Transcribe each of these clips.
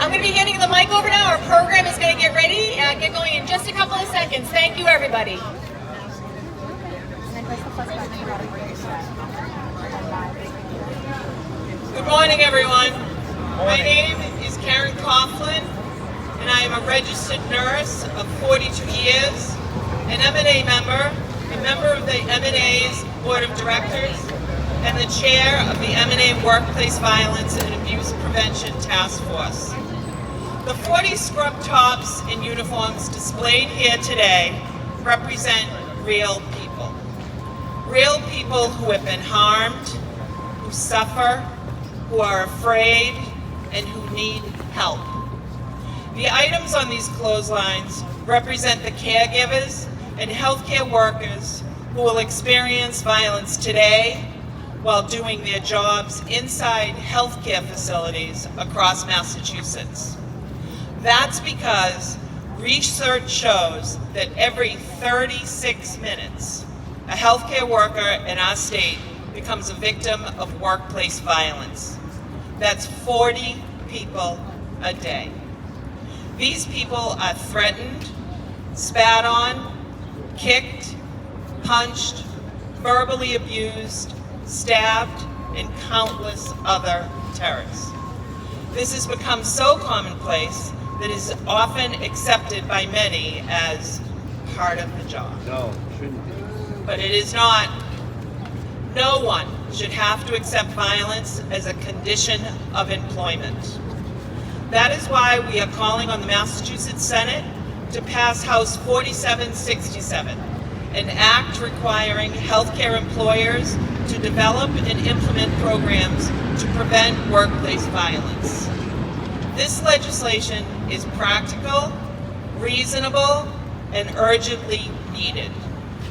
I'm going to be handing the mic over now. Our program is going to get ready and get going in just a couple of seconds. Thank you, everybody. Good morning, everyone. My name is Karen Coughlin, and I am a registered nurse of 42 years, an M&A member, a member of the M&A's Board of Directors, and the chair of the M&A Workplace Violence and Abuse Prevention Task Force. The 40 scrub tops and uniforms displayed here today represent real people. Real people who have been harmed, who suffer, who are afraid, and who need help. The items on these clotheslines represent the caregivers and healthcare workers who will experience violence today while doing their jobs inside healthcare facilities across Massachusetts. That's because research shows that every 36 minutes, a healthcare worker in our state becomes a victim of workplace violence. That's 40 people a day. These people are threatened, spat on, kicked, punched, verbally abused, stabbed, and countless other terrors. This has become so commonplace that it is often accepted by many as part of the job. No, shouldn't be. But it is not. No one should have to accept violence as a condition of employment. That is why we are calling on the Massachusetts Senate to pass House 4767, an act requiring healthcare employers to develop and implement programs to prevent workplace violence. This legislation is practical, reasonable, and urgently needed.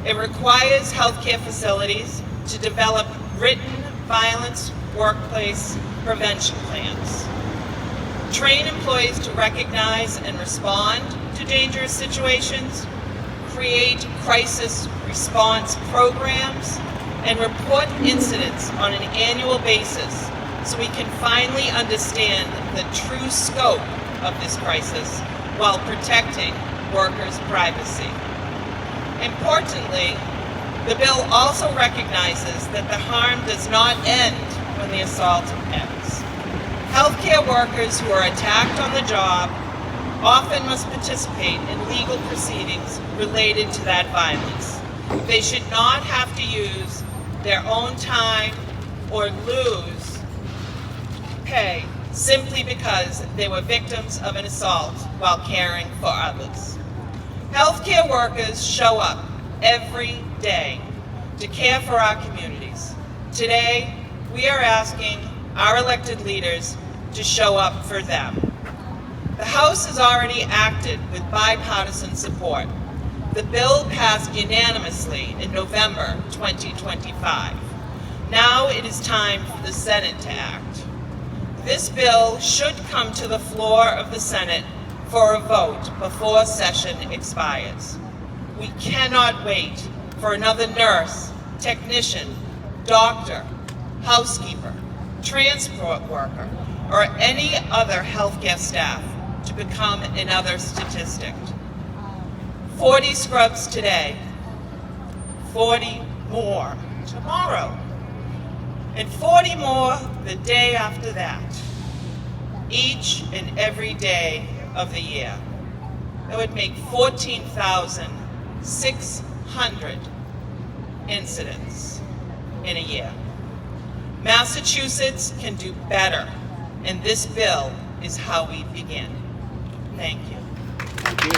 It requires healthcare facilities to develop written violence workplace prevention plans. Train employees to recognize and respond to dangerous situations, create crisis response programs, and report incidents on an annual basis so we can finally understand the true scope of this crisis while protecting workers' privacy. Importantly, the bill also recognizes that the harm does not end when the assault ends. Healthcare workers who are attacked on the job often must participate in legal proceedings related to that violence. They should not have to use their own time or lose pay simply because they were victims of an assault while caring for others. Healthcare workers show up every day to care for our communities. Today, we are asking our elected leaders to show up for them. The House has already acted with bipartisan support. The bill passed unanimously in November 2025. Now it is time for the Senate to act. This bill should come to the floor of the Senate for a vote before session expires. We cannot wait for another nurse, technician, doctor, housekeeper, transport worker, or any other healthcare staff to become another statistic. 40 scrubs today, 40 more tomorrow, and 40 more the day after that, each and every day of the year. That would make 14,600 incidents in a year. Massachusetts can do better, and this bill is how we begin. Thank you. Thank you.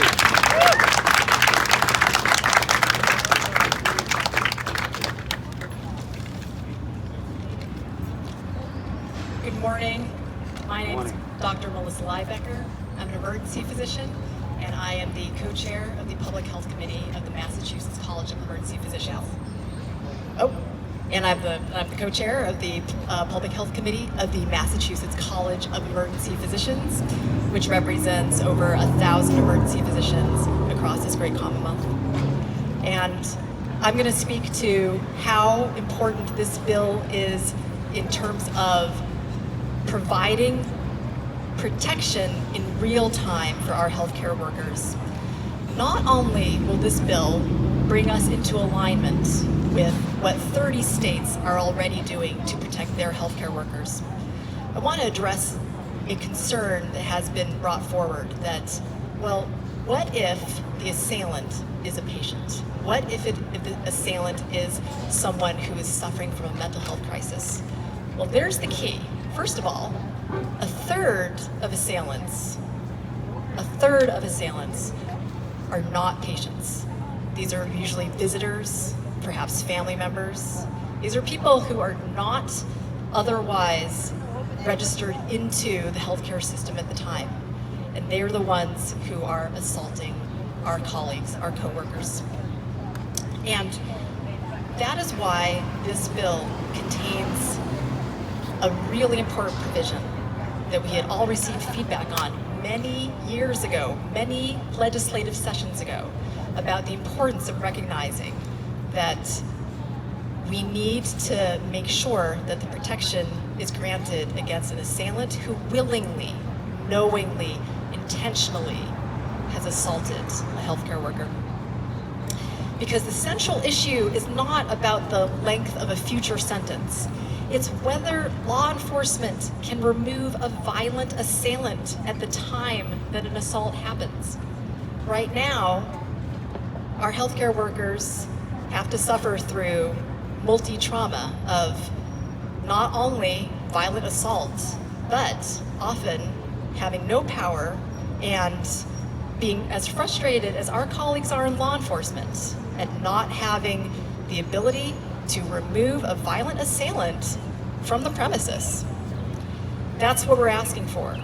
Good morning. My name is Dr. Melissa Liebecker. I'm an emergency physician, and I am the co-chair of the Public Health Committee of the Massachusetts College of Emergency Physicians. And I'm the co-chair of the Public Health Committee of the Massachusetts College of Emergency Physicians, which represents over 1,000 emergency physicians across this great Commonwealth. And I'm going to speak to how important this bill is in terms of providing protection in real time for our healthcare workers. Not only will this bill bring us into alignment with what 30 states are already doing to protect their healthcare workers, I want to address a concern that has been brought forward that, well, what if the assailant is a patient? What if the assailant is someone who is suffering from a mental health crisis? Well, there's the key. First of all, a third of assailants are not patients. These are usually visitors, perhaps family members. These are people who are not otherwise registered into the healthcare system at the time. And they're the ones who are assaulting our colleagues, our coworkers. And that is why this bill contains a really important provision that we had all received feedback on many years ago, many legislative sessions ago, about the importance of recognizing that we need to make sure that the protection is granted against an assailant who willingly, knowingly, intentionally has assaulted a healthcare worker. Because the central issue is not about the length of a future sentence. It's whether law enforcement can remove a violent assailant at the time that an assault happens. Right now, our healthcare workers have to suffer through multi-trauma of not only violent assault, but often having no power and being as frustrated as our colleagues are in law enforcement at not having the ability to remove a violent assailant from the premises. That's what we're asking for.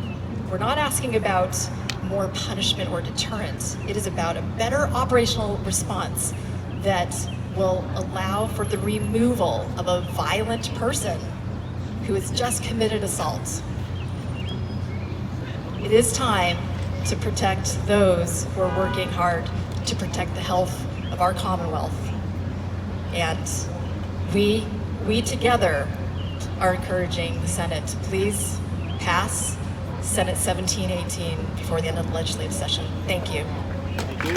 We're not asking about more punishment or deterrent. It is about a better operational response that will allow for the removal of a violent person who has just committed assault. It is time to protect those who are working hard to protect the health of our Commonwealth. And we together are encouraging the Senate to please pass Senate 1718 before the end of the legislative session. Thank you. Thank you.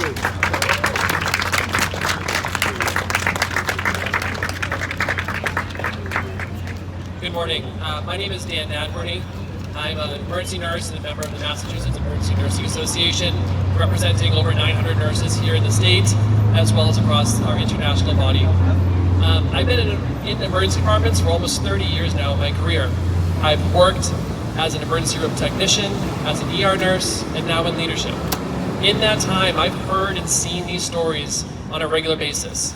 Good morning. My name is Dan Nadworny. I'm an emergency nurse and a member of the Massachusetts Emergency Nursing Association, representing over 900 nurses here in the state, as well as across our international body. I've been in emergency departments for almost 30 years now in my career. I've worked as an emergency room technician, as an ER nurse, and now in leadership. In that time, I've heard and seen these stories on a regular basis.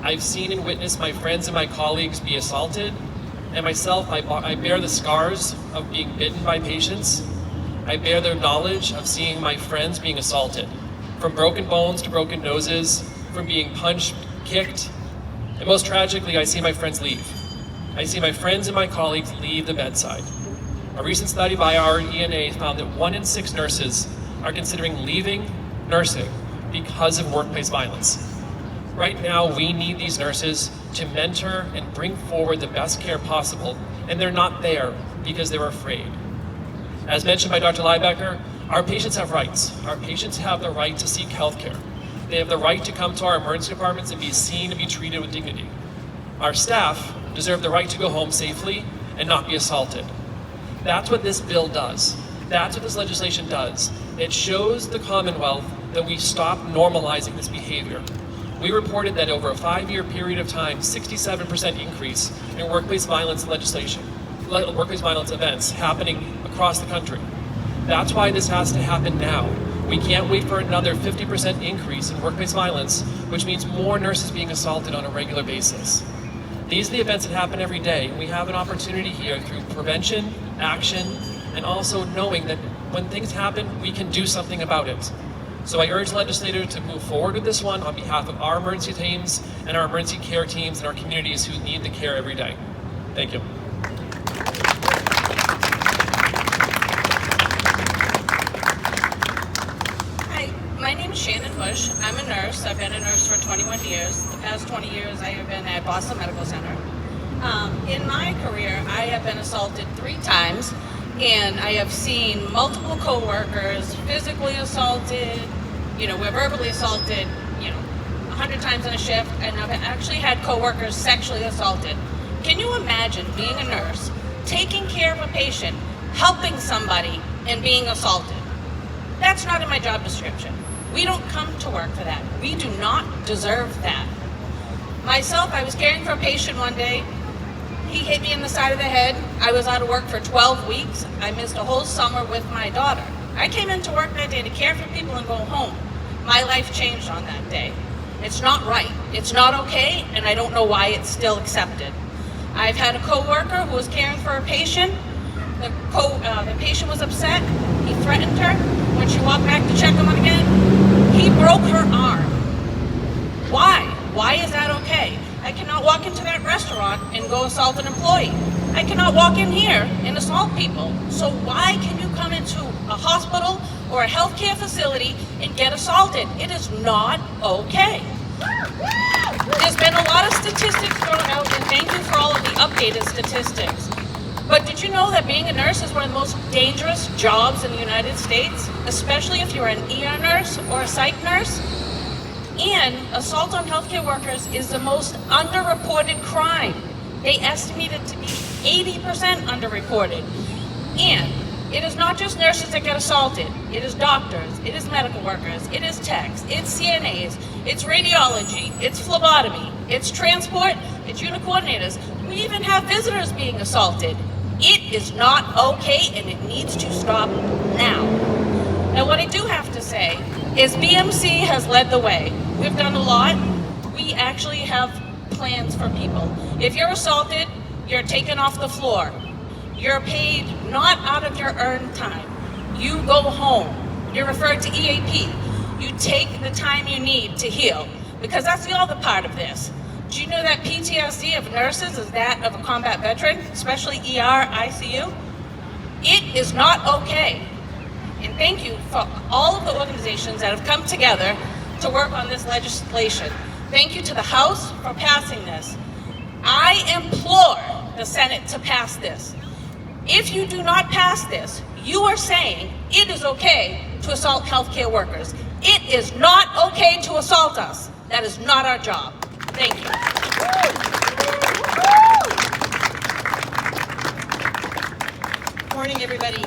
I've seen and witnessed my friends and my colleagues be assaulted, and myself, I bear the scars of being bitten by patients. I bear the knowledge of seeing my friends being assaulted, from broken bones to broken noses, from being punched, kicked, and most tragically, I see my friends leave. I see my friends and my colleagues leave the bedside. A recent study by our ENA found that 1 in 6 nurses are considering leaving nursing because of workplace violence. Right now, we need these nurses to mentor and bring forward the best care possible, and they're not there because they're afraid. As mentioned by Dr. Liebecker, our patients have rights. Our patients have the right to seek health care. They have the right to come to our emergency departments and be seen and be treated with dignity. Our staff deserve the right to go home safely and not be assaulted. That's what this bill does. That's what this legislation does. It shows the Commonwealth that we stop normalizing this behavior. We reported that over a 5-year period of time, 67% increase in workplace violence legislation, workplace violence events happening across the country. That's why this has to happen now. We can't wait for another 50% increase in workplace violence, which means more nurses being assaulted on a regular basis. These are the events that happen every day, and we have an opportunity here through prevention, action, and also knowing that when things happen, we can do something about it. So I urge legislators to move forward with this one on behalf of our emergency teams and our emergency care teams and our communities who need the care every day. Thank you. Hi, my name is Shannon Bush. I'm a nurse. I've been a nurse for 21 years. The past 20 years I have been at Boston Medical Center. In my career, I have been assaulted 3 times And I have seen multiple coworkers physically assaulted, we're verbally assaulted, 100 times in a shift, and I've actually had coworkers sexually assaulted. Can you imagine being a nurse, taking care of a patient, helping somebody, and being assaulted? That's not in my job description. We don't come to work for that. We do not deserve that. Myself, I was caring for a patient one day. He hit me in the side of the head. I was out of work for 12 weeks. I missed a whole summer with my daughter. I came into work that day to care for people and go home. My life changed on that day. It's not right. It's not okay, and I don't know why it's still accepted. I've had a coworker who was caring for a patient. The patient was upset. He threatened her. When she walked back to check him on again, he broke her arm. Why? Why is that okay? I cannot walk into that restaurant and go assault an employee. I cannot walk in here and assault people. So why can you come into a hospital or a healthcare facility and get assaulted? It is not okay. There's been a lot of statistics thrown out, and thank you for all of the updated statistics. But did you know that being a nurse is one of the most dangerous jobs in the United States, especially if you're an ER nurse or a psych nurse? And assault on healthcare workers is the most underreported crime. They estimate it to be 80% underreported. And it is not just nurses that get assaulted. It is doctors, it is medical workers, it is techs, it's CNAs, it's radiology, it's phlebotomy, it's transport, it's unit coordinators. We even have visitors being assaulted. It is not okay, and it needs to stop now. And what I do have to say is BMC has led the way. We've done a lot. We actually have plans for people. If you're assaulted, you're taken off the floor. You're paid not out of your earned time. You go home. You're referred to EAP. You take the time you need to heal, because that's the other part of this. Do you know that PTSD of nurses is that of a combat veteran, especially ER, ICU? It is not okay. And thank you for all of the organizations that have come together to work on this legislation. Thank you to the House for passing this. I implore the Senate to pass this. If you do not pass this, you are saying it is okay to assault healthcare workers. It is not okay to assault us. That is not our job. Thank you. Morning, everybody.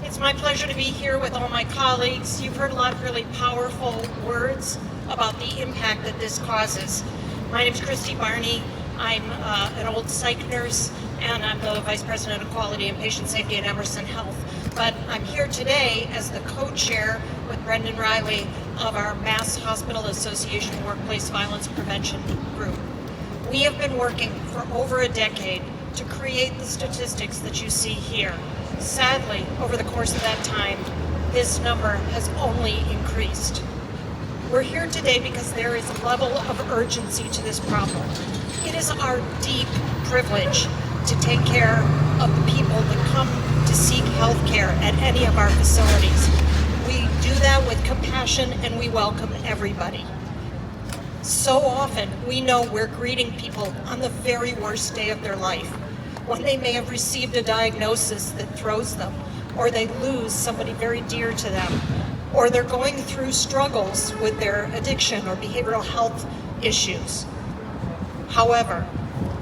It's my pleasure to be here with all my colleagues. You've heard a lot of really powerful words about the impact that this causes. My name is Christy Barney. I'm an old psych nurse, and I'm the Vice President of Quality and Patient Safety at Emerson Health. But I'm here today as the co-chair with Brendan Riley of our Mass Hospital Association Workplace Violence Prevention Group. We have been working for over a decade to create the statistics that you see here. Sadly, over the course of that time, this number has only increased. We're here today because there is a level of urgency to this problem. It is our deep privilege to take care of the people that come to seek health care at any of our facilities. We do that with compassion, and we welcome everybody. So often, we know we're greeting people on the very worst day of their life, when they may have received a diagnosis that throws them, or they lose somebody very dear to them, or they're going through struggles with their addiction or behavioral health issues. However,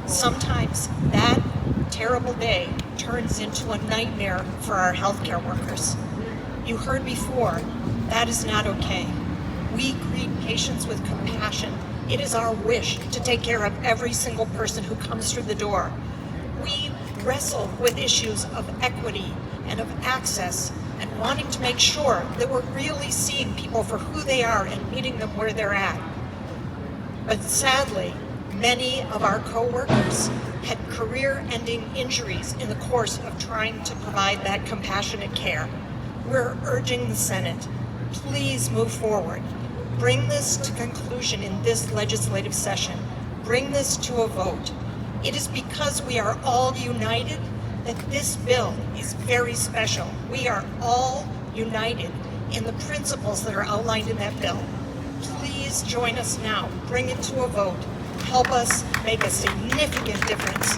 sometimes that terrible day turns into a nightmare for our healthcare workers. You heard before, that is not okay. We greet patients with compassion. It is our wish to take care of every single person who comes through the door. We wrestle with issues of equity and of access and wanting to make sure that we're really seeing people for who they are and meeting them where they're at. But sadly, many of our coworkers had career-ending injuries in the course of trying to provide that compassionate care. We're urging the Senate, please move forward. Bring this to conclusion in this legislative session. Bring this to a vote. It is because we are all united that this bill is very special. We are all united in the principles that are outlined in that bill. Please join us now. Bring it to a vote. Help us make a significant difference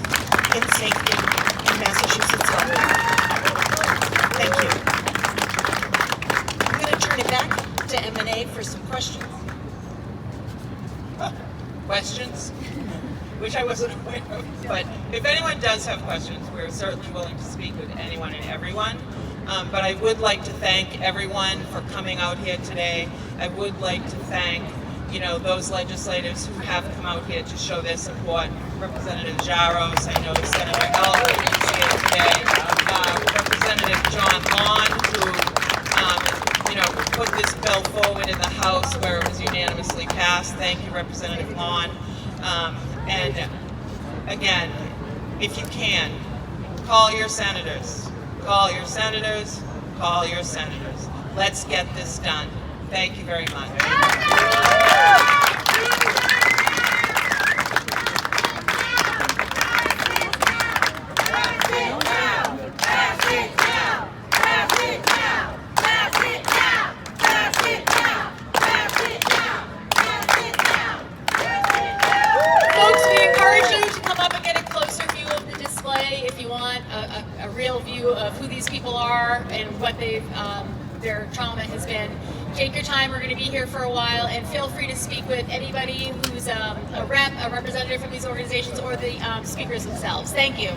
in safety in Massachusetts healthcare. Thank you. I'm going to turn it back to M&A for some questions. Questions? Which I wasn't aware of. But if anyone does have questions, we're certainly willing to speak with anyone and everyone. But I would like to thank everyone for coming out here today. I would like to thank, those legislators who have come out here to show their support. Representative Jaros, I know Senator Elwood is here today. Representative John Lawn, who, put this bill forward in the House where it was unanimously passed. Thank you, Representative Lawn. And again, if you can, call your senators. Call your senators. Call your senators. Let's get this done. Thank you very much. Folks, we encourage you to come up and get a closer view of the display if you want a real view of who these people are and what their trauma has been. Take your time, we're going to be here for a while, and feel free to speak with anybody who's a representative from these organizations or the speakers themselves. Thank you.